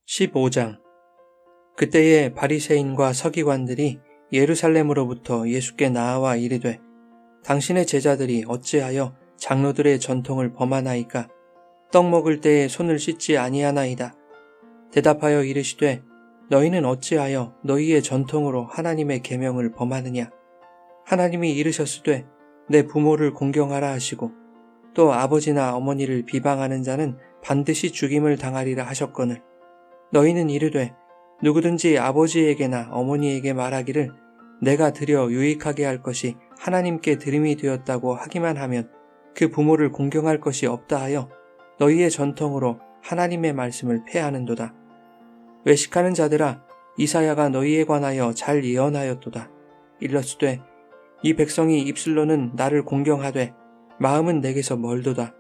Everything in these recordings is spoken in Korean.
15장. 그때에 바리새인과 서기관들이 예루살렘으로부터 예수께 나아와 이르되 당신의 제자들이 어찌하여 장로들의 전통을 범하나이까? 떡 먹을 때에 손을 씻지 아니하나이다. 대답하여 이르시되 너희는 어찌하여 너희의 전통으로 하나님의 계명을 범하느냐? 하나님이 이르셨으되 내 부모를 공경하라 하시고 또 아버지나 어머니를 비방하는 자는 반드시 죽임을 당하리라 하셨거늘 너희는 이르되 누구든지 아버지에게나 어머니에게 말하기를 내가 드려 유익하게 할 것이 하나님께 드림이 되었다고 하기만 하면 그 부모를 공경할 것이 없다 하여 너희의 전통으로 하나님의 말씀을 폐하는도다. 외식하는 자들아, 이사야가 너희에 관하여 잘 예언하였도다. 일러스되 이 백성이 입술로는 나를 공경하되 마음은 내게서 멀도다.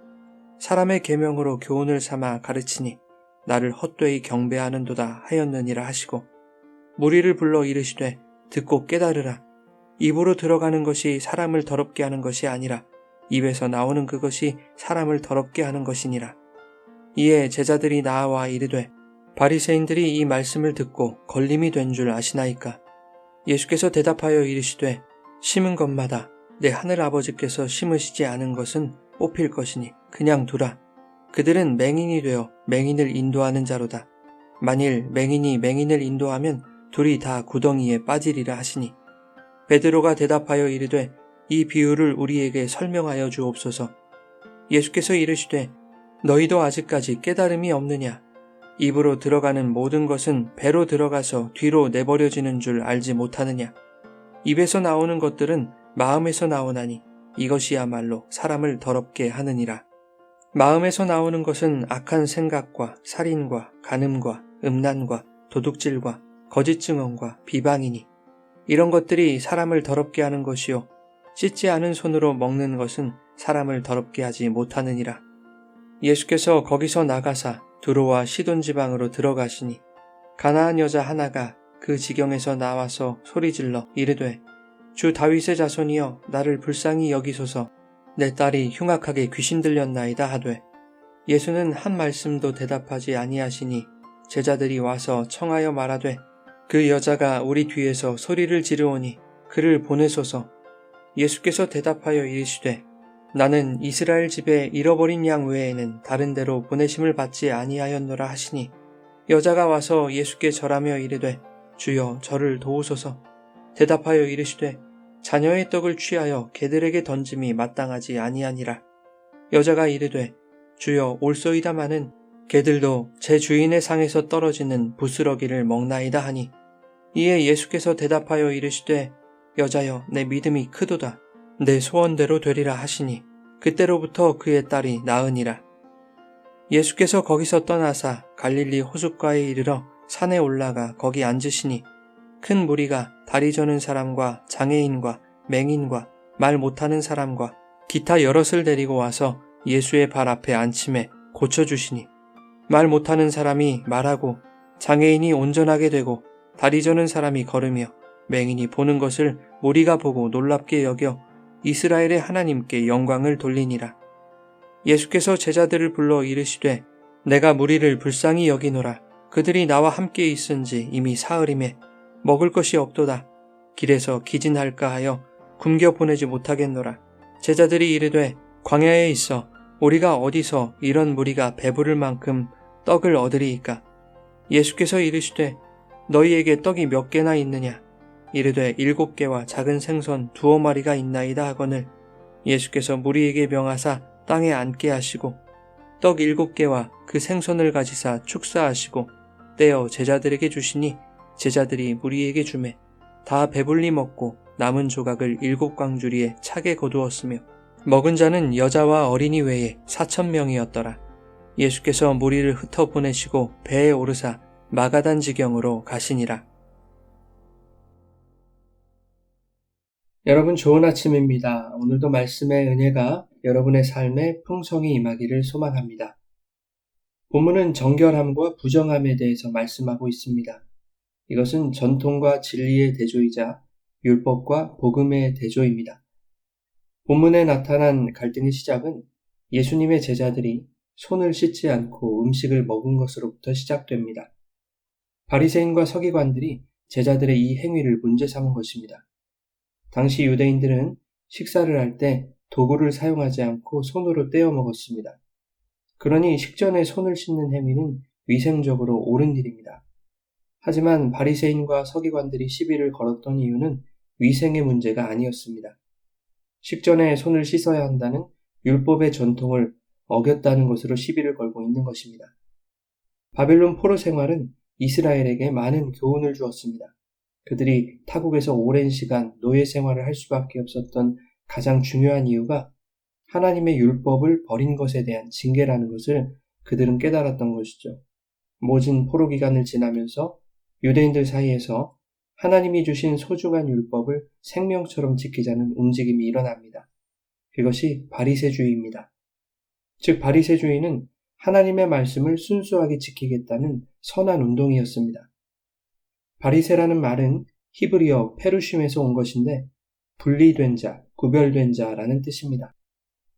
사람의 계명으로 교훈을 삼아 가르치니 나를 헛되이 경배하는도다 하였느니라 하시고 무리를 불러 이르시되 듣고 깨달으라. 입으로 들어가는 것이 사람을 더럽게 하는 것이 아니라 입에서 나오는 그것이 사람을 더럽게 하는 것이니라. 이에 제자들이 나아와 이르되 바리새인들이 이 말씀을 듣고 걸림이 된 줄 아시나이까? 예수께서 대답하여 이르시되 심은 것마다 내 하늘 아버지께서 심으시지 않은 것은 뽑힐 것이니 그냥 두라. 그들은 맹인이 되어 맹인을 인도하는 자로다. 만일 맹인이 맹인을 인도하면 둘이 다 구덩이에 빠지리라 하시니 베드로가 대답하여 이르되 이 비유를 우리에게 설명하여 주옵소서. 예수께서 이르시되 너희도 아직까지 깨달음이 없느냐? 입으로 들어가는 모든 것은 배로 들어가서 뒤로 내버려지는 줄 알지 못하느냐? 입에서 나오는 것들은 마음에서 나오나니 이것이야말로 사람을 더럽게 하느니라. 마음에서 나오는 것은 악한 생각과 살인과 간음과 음란과 도둑질과 거짓 증언과 비방이니 이런 것들이 사람을 더럽게 하는 것이요 씻지 않은 손으로 먹는 것은 사람을 더럽게 하지 못하느니라. 예수께서 거기서 나가사 두로와 시돈 지방으로 들어가시니 가나안 여자 하나가 그 지경에서 나와서 소리질러 이르되 주 다윗의 자손이여 나를 불쌍히 여기소서. 내 딸이 흉악하게 귀신 들렸나이다 하되 예수는 한 말씀도 대답하지 아니하시니 제자들이 와서 청하여 말하되 그 여자가 우리 뒤에서 소리를 지르오니 그를 보내소서. 예수께서 대답하여 이르시되 나는 이스라엘 집에 잃어버린 양 외에는 다른 데로 보내심을 받지 아니하였노라 하시니 여자가 와서 예수께 절하며 이르되 주여 저를 도우소서. 대답하여 이르시되 자녀의 떡을 취하여 개들에게 던짐이 마땅하지 아니하니라. 여자가 이르되 주여 올소이다마는 개들도 제 주인의 상에서 떨어지는 부스러기를 먹나이다 하니 이에 예수께서 대답하여 이르시되 여자여 내 믿음이 크도다. 내 소원대로 되리라 하시니 그때로부터 그의 딸이 나으니라. 예수께서 거기서 떠나사 갈릴리 호숫가에 이르러 산에 올라가 거기 앉으시니 큰 무리가 다리 저는 사람과 장애인과 맹인과 말 못하는 사람과 기타 여럿을 데리고 와서 예수의 발 앞에 앉힘에 고쳐주시니 말 못하는 사람이 말하고 장애인이 온전하게 되고 다리 저는 사람이 걸으며 맹인이 보는 것을 무리가 보고 놀랍게 여겨 이스라엘의 하나님께 영광을 돌리니라. 예수께서 제자들을 불러 이르시되 내가 무리를 불쌍히 여기노라. 그들이 나와 함께 있은지 이미 사흘임에 먹을 것이 없도다. 길에서 기진할까 하여 굶겨 보내지 못하겠노라. 제자들이 이르되 광야에 있어 우리가 어디서 이런 무리가 배부를 만큼 떡을 얻으리이까? 예수께서 이르시되 너희에게 떡이 몇 개나 있느냐? 이르되 7개와 작은 생선 2마리가 있나이다 하거늘 예수께서 무리에게 명하사 땅에 앉게 하시고 떡 7개와 그 생선을 가지사 축사하시고 떼어 제자들에게 주시니 제자들이 무리에게 주매 다 배불리 먹고 남은 조각을 7광주리에 차게 거두었으며 먹은 자는 여자와 어린이 외에 4,000명이었더라. 예수께서 무리를 흩어 보내시고 배에 오르사 마가단 지경으로 가시니라. 여러분 좋은 아침입니다. 오늘도 말씀의 은혜가 여러분의 삶에 풍성히 임하기를 소망합니다. 본문은 정결함과 부정함에 대해서 말씀하고 있습니다. 이것은 전통과 진리의 대조이자 율법과 복음의 대조입니다. 본문에 나타난 갈등의 시작은 예수님의 제자들이 손을 씻지 않고 음식을 먹은 것으로부터 시작됩니다. 바리새인과 서기관들이 제자들의 이 행위를 문제 삼은 것입니다. 당시 유대인들은 식사를 할 때 도구를 사용하지 않고 손으로 떼어 먹었습니다. 그러니 식전에 손을 씻는 행위는 위생적으로 옳은 일입니다. 하지만 바리새인과 서기관들이 시비를 걸었던 이유는 위생의 문제가 아니었습니다. 식전에 손을 씻어야 한다는 율법의 전통을 어겼다는 것으로 시비를 걸고 있는 것입니다. 바벨론 포로 생활은 이스라엘에게 많은 교훈을 주었습니다. 그들이 타국에서 오랜 시간 노예 생활을 할 수밖에 없었던 가장 중요한 이유가 하나님의 율법을 버린 것에 대한 징계라는 것을 그들은 깨달았던 것이죠. 모진 포로 기간을 지나면서 유대인들 사이에서 하나님이 주신 소중한 율법을 생명처럼 지키자는 움직임이 일어납니다. 그것이 바리새주의입니다. 즉 바리새주의는 하나님의 말씀을 순수하게 지키겠다는 선한 운동이었습니다. 바리새라는 말은 히브리어 페루심에서 온 것인데 분리된 자, 구별된 자라는 뜻입니다.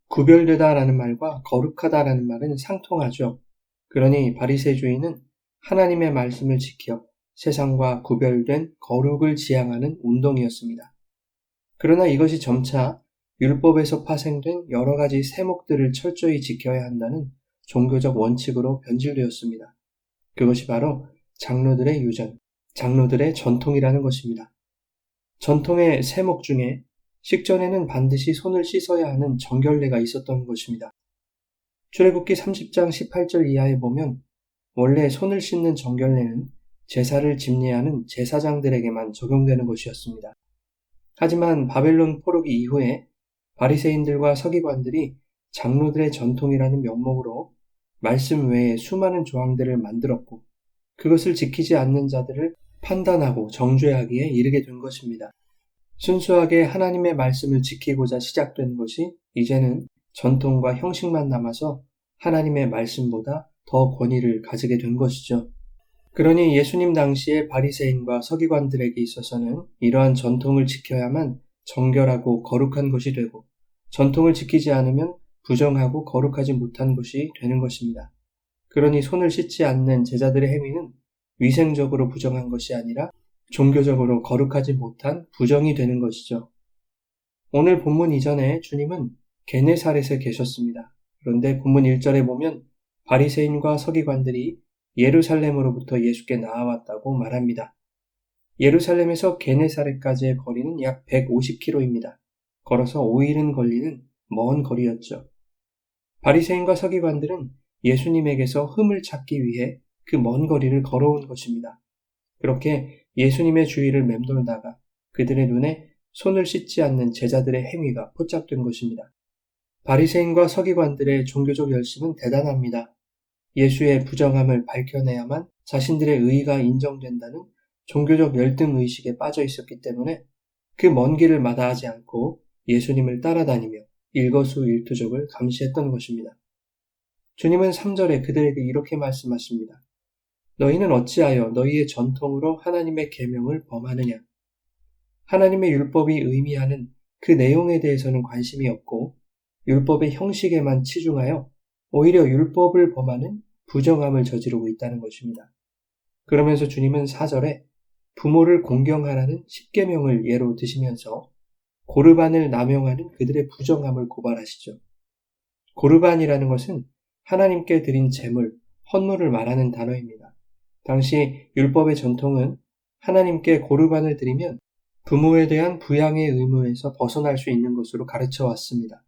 구별되다라는 말과 거룩하다라는 말은 상통하죠. 그러니 바리새주의는 하나님의 말씀을 지켜 세상과 구별된 거룩을 지향하는 운동이었습니다. 그러나 이것이 점차 율법에서 파생된 여러 가지 세목들을 철저히 지켜야 한다는 종교적 원칙으로 변질되었습니다. 그것이 바로 장로들의 유전, 장로들의 전통이라는 것입니다. 전통의 세목 중에 식전에는 반드시 손을 씻어야 하는 정결례가 있었던 것입니다. 출애굽기 30장 18절 이하에 보면 원래 손을 씻는 정결례는 제사를 집례하는 제사장들에게만 적용되는 것이었습니다. 하지만 바벨론 포로기 이후에 바리새인들과 서기관들이 장로들의 전통이라는 명목으로 말씀 외에 수많은 조항들을 만들었고 그것을 지키지 않는 자들을 판단하고 정죄하기에 이르게 된 것입니다. 순수하게 하나님의 말씀을 지키고자 시작된 것이 이제는 전통과 형식만 남아서 하나님의 말씀보다 더 권위를 가지게 된 것이죠. 그러니 예수님 당시의 바리새인과 서기관들에게 있어서는 이러한 전통을 지켜야만 정결하고 거룩한 것이 되고 전통을 지키지 않으면 부정하고 거룩하지 못한 것이 되는 것입니다. 그러니 손을 씻지 않는 제자들의 행위는 위생적으로 부정한 것이 아니라 종교적으로 거룩하지 못한 부정이 되는 것이죠. 오늘 본문 이전에 주님은 게네사렛에 계셨습니다. 그런데 본문 1절에 보면 바리새인과 서기관들이 예루살렘으로부터 예수께 나아왔다고 말합니다. 예루살렘에서 게네사렛까지의 거리는 약 150km입니다. 걸어서 5일은 걸리는 먼 거리였죠. 바리새인과 서기관들은 예수님에게서 흠을 찾기 위해 그 먼 거리를 걸어온 것입니다. 그렇게 예수님의 주위를 맴돌다가 그들의 눈에 손을 씻지 않는 제자들의 행위가 포착된 것입니다. 바리새인과 서기관들의 종교적 열심은 대단합니다. 예수의 부정함을 밝혀내야만 자신들의 의의가 인정된다는 종교적 열등의식에 빠져 있었기 때문에 그 먼 길을 마다하지 않고 예수님을 따라다니며 일거수일투족을 감시했던 것입니다. 주님은 3절에 그들에게 이렇게 말씀하십니다. 너희는 어찌하여 너희의 전통으로 하나님의 계명을 범하느냐? 하나님의 율법이 의미하는 그 내용에 대해서는 관심이 없고 율법의 형식에만 치중하여 오히려 율법을 범하는 부정함을 저지르고 있다는 것입니다. 그러면서 주님은 4절에 부모를 공경하라는 십계명을 예로 드시면서 고르반을 남용하는 그들의 부정함을 고발하시죠. 고르반이라는 것은 하나님께 드린 제물, 헌물을 말하는 단어입니다. 당시 율법의 전통은 하나님께 고르반을 드리면 부모에 대한 부양의 의무에서 벗어날 수 있는 것으로 가르쳐 왔습니다.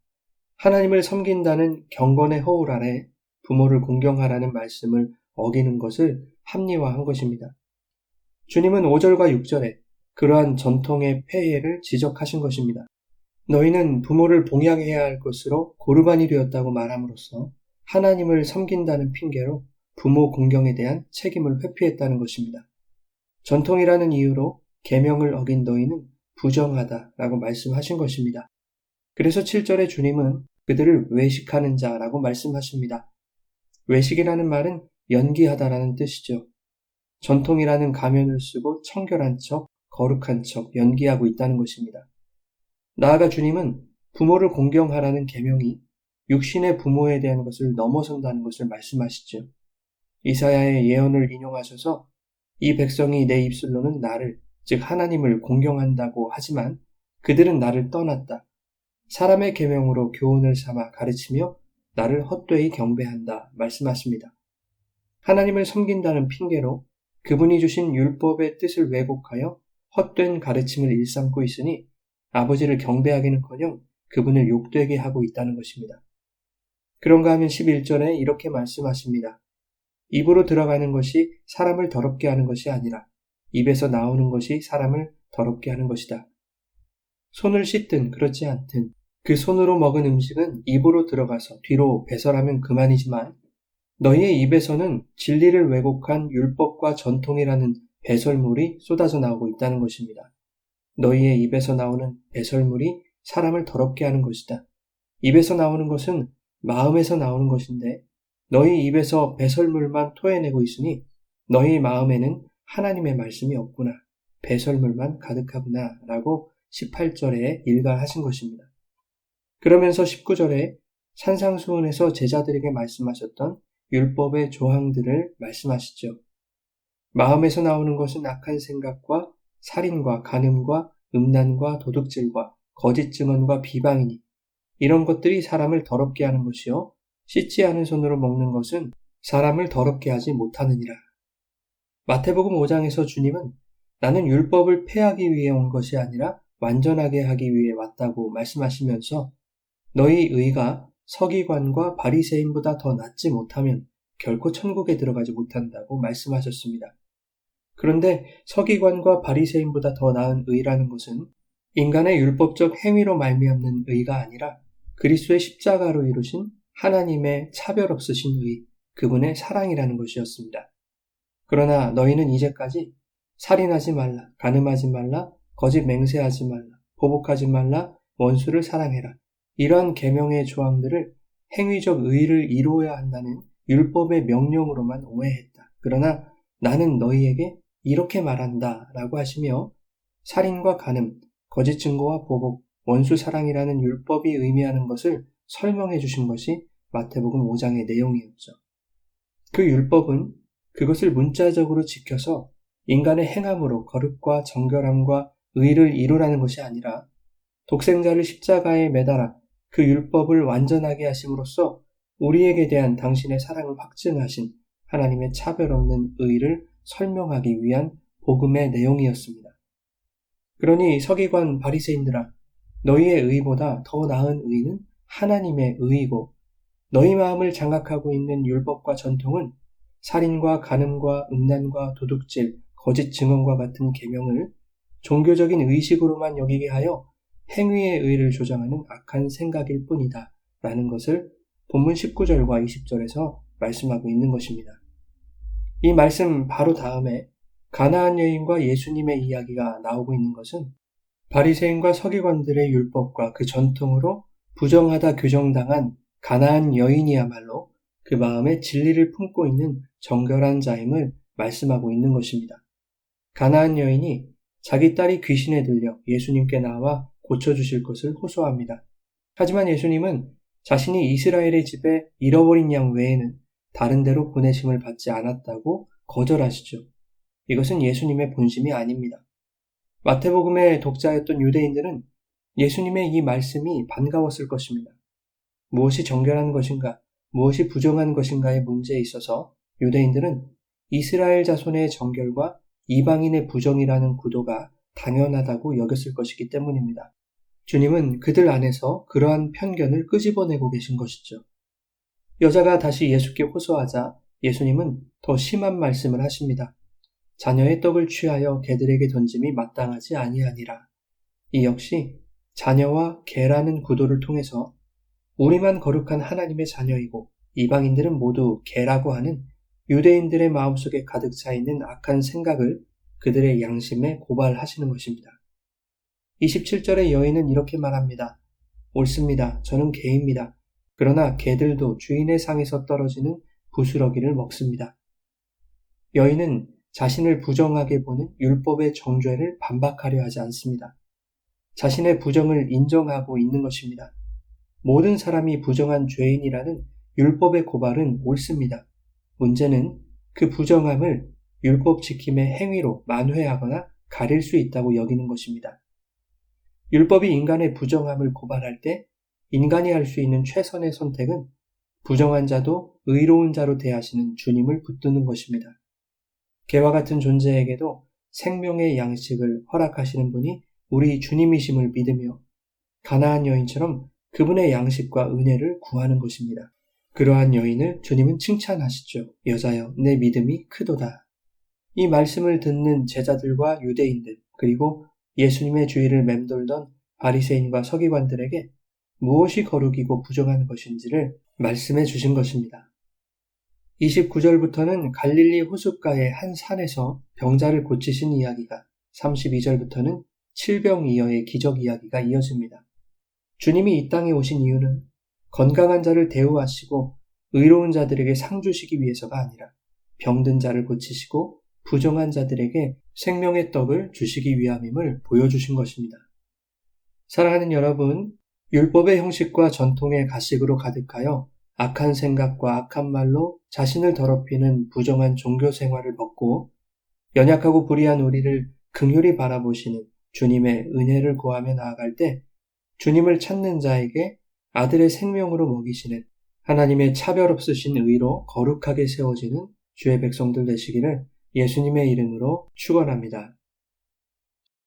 하나님을 섬긴다는 경건의 허울 아래 부모를 공경하라는 말씀을 어기는 것을 합리화한 것입니다. 주님은 5절과 6절에 그러한 전통의 폐해를 지적하신 것입니다. 너희는 부모를 봉양해야 할 것으로 고르반이 되었다고 말함으로써 하나님을 섬긴다는 핑계로 부모 공경에 대한 책임을 회피했다는 것입니다. 전통이라는 이유로 계명을 어긴 너희는 부정하다라고 말씀하신 것입니다. 그래서 7절에 주님은 그들을 외식하는 자라고 말씀하십니다. 외식이라는 말은 연기하다라는 뜻이죠. 전통이라는 가면을 쓰고 청결한 척, 거룩한 척 연기하고 있다는 것입니다. 나아가 주님은 부모를 공경하라는 계명이 육신의 부모에 대한 것을 넘어선다는 것을 말씀하시죠. 이사야의 예언을 인용하셔서 이 백성이 내 입술로는 나를, 즉 하나님을 공경한다고 하지만 그들은 나를 떠났다. 사람의 계명으로 교훈을 삼아 가르치며 나를 헛되이 경배한다 말씀하십니다. 하나님을 섬긴다는 핑계로 그분이 주신 율법의 뜻을 왜곡하여 헛된 가르침을 일삼고 있으니 아버지를 경배하기는커녕 그분을 욕되게 하고 있다는 것입니다. 그런가 하면 11절에 이렇게 말씀하십니다. 입으로 들어가는 것이 사람을 더럽게 하는 것이 아니라 입에서 나오는 것이 사람을 더럽게 하는 것이다. 손을 씻든 그렇지 않든 그 손으로 먹은 음식은 입으로 들어가서 뒤로 배설하면 그만이지만 너희의 입에서는 진리를 왜곡한 율법과 전통이라는 배설물이 쏟아져 나오고 있다는 것입니다. 너희의 입에서 나오는 배설물이 사람을 더럽게 하는 것이다. 입에서 나오는 것은 마음에서 나오는 것인데 너희 입에서 배설물만 토해내고 있으니 너희 마음에는 하나님의 말씀이 없구나. 배설물만 가득하구나 라고 18절에 일가하신 것입니다. 그러면서 19절에 산상수훈에서 제자들에게 말씀하셨던 율법의 조항들을 말씀하시죠. 마음에서 나오는 것은 악한 생각과 살인과 간음과 음란과 도둑질과 거짓 증언과 비방이니 이런 것들이 사람을 더럽게 하는 것이요 씻지 않은 손으로 먹는 것은 사람을 더럽게 하지 못하느니라. 마태복음 5장에서 주님은 나는 율법을 폐하기 위해 온 것이 아니라 완전하게 하기 위해 왔다고 말씀하시면서 너희 의가 서기관과 바리새인보다 더 낫지 못하면 결코 천국에 들어가지 못한다고 말씀하셨습니다. 그런데 서기관과 바리새인보다 더 나은 의라는 것은 인간의 율법적 행위로 말미암는 의가 아니라 그리스도의 십자가로 이루신 하나님의 차별 없으신 의, 그분의 사랑이라는 것이었습니다. 그러나 너희는 이제까지 살인하지 말라, 간음하지 말라, 거짓 맹세하지 말라, 보복하지 말라, 원수를 사랑해라. 이러한 계명의 조항들을 행위적 의를 이루어야 한다는 율법의 명령으로만 오해했다. 그러나 나는 너희에게 이렇게 말한다 라고 하시며 살인과 간음, 거짓 증거와 보복, 원수 사랑이라는 율법이 의미하는 것을 설명해 주신 것이 마태복음 5장의 내용이었죠. 그 율법은 그것을 문자적으로 지켜서 인간의 행함으로 거룩과 정결함과 의를 이루라는 것이 아니라 독생자를 십자가에 매달아 그 율법을 완전하게 하심으로써 우리에게 대한 당신의 사랑을 확증하신 하나님의 차별 없는 의를 설명하기 위한 복음의 내용이었습니다. 그러니 서기관 바리새인들아, 너희의 의보다 더 나은 의는 하나님의 의이고 너희 마음을 장악하고 있는 율법과 전통은 살인과 간음과 음란과 도둑질, 거짓 증언과 같은 계명을 종교적인 의식으로만 여기게 하여 행위의 의를 조장하는 악한 생각일 뿐이다 라는 것을 본문 19절과 20절에서 말씀하고 있는 것입니다. 이 말씀 바로 다음에 가나안 여인과 예수님의 이야기가 나오고 있는 것은 바리새인과 서기관들의 율법과 그 전통으로 부정하다 규정당한 가나안 여인이야말로 그 마음에 진리를 품고 있는 정결한 자임을 말씀하고 있는 것입니다. 가나안 여인이 자기 딸이 귀신에 들려 예수님께 나와 고쳐주실 것을 호소합니다. 하지만 예수님은 자신이 이스라엘의 집에 잃어버린 양 외에는 다른 데로 보내심을 받지 않았다고 거절하시죠. 이것은 예수님의 본심이 아닙니다. 마태복음의 독자였던 유대인들은 예수님의 이 말씀이 반가웠을 것입니다. 무엇이 정결한 것인가, 무엇이 부정한 것인가의 문제에 있어서 유대인들은 이스라엘 자손의 정결과 이방인의 부정이라는 구도가 당연하다고 여겼을 것이기 때문입니다. 주님은 그들 안에서 그러한 편견을 끄집어내고 계신 것이죠. 여자가 다시 예수께 호소하자 예수님은 더 심한 말씀을 하십니다. 자녀의 떡을 취하여 개들에게 던짐이 마땅하지 아니하니라. 이 역시 자녀와 개라는 구도를 통해서 우리만 거룩한 하나님의 자녀이고 이방인들은 모두 개라고 하는 유대인들의 마음속에 가득 차 있는 악한 생각을 그들의 양심에 고발하시는 것입니다. 27절의 여인은 이렇게 말합니다. 옳습니다. 저는 개입니다. 그러나 개들도 주인의 상에서 떨어지는 부스러기를 먹습니다. 여인은 자신을 부정하게 보는 율법의 정죄를 반박하려 하지 않습니다. 자신의 부정을 인정하고 있는 것입니다. 모든 사람이 부정한 죄인이라는 율법의 고발은 옳습니다. 문제는 그 부정함을 율법 지킴의 행위로 만회하거나 가릴 수 있다고 여기는 것입니다. 율법이 인간의 부정함을 고발할 때 인간이 할 수 있는 최선의 선택은 부정한 자도 의로운 자로 대하시는 주님을 붙드는 것입니다. 개와 같은 존재에게도 생명의 양식을 허락하시는 분이 우리 주님이심을 믿으며 가나안 여인처럼 그분의 양식과 은혜를 구하는 것입니다. 그러한 여인을 주님은 칭찬하시죠. 여자여, 내 믿음이 크도다. 이 말씀을 듣는 제자들과 유대인들, 그리고 예수님의 주위를 맴돌던 바리새인과 서기관들에게 무엇이 거룩이고 부정한 것인지를 말씀해 주신 것입니다. 29절부터는 갈릴리 호숫가의 한 산에서 병자를 고치신 이야기가, 32절부터는 칠병이어의 기적 이야기가 이어집니다. 주님이 이 땅에 오신 이유는 건강한 자를 대우하시고 의로운 자들에게 상 주시기 위해서가 아니라 병든 자를 고치시고 부정한 자들에게 생명의 떡을 주시기 위함임을 보여주신 것입니다. 사랑하는 여러분, 율법의 형식과 전통의 가식으로 가득하여 악한 생각과 악한 말로 자신을 더럽히는 부정한 종교 생활을 벗고 연약하고 불의한 우리를 긍휼히 바라보시는 주님의 은혜를 구하며 나아갈 때 주님을 찾는 자에게 아들의 생명으로 먹이시는 하나님의 차별 없으신 의로 거룩하게 세워지는 주의 백성들 되시기를 예수님의 이름으로 축원합니다.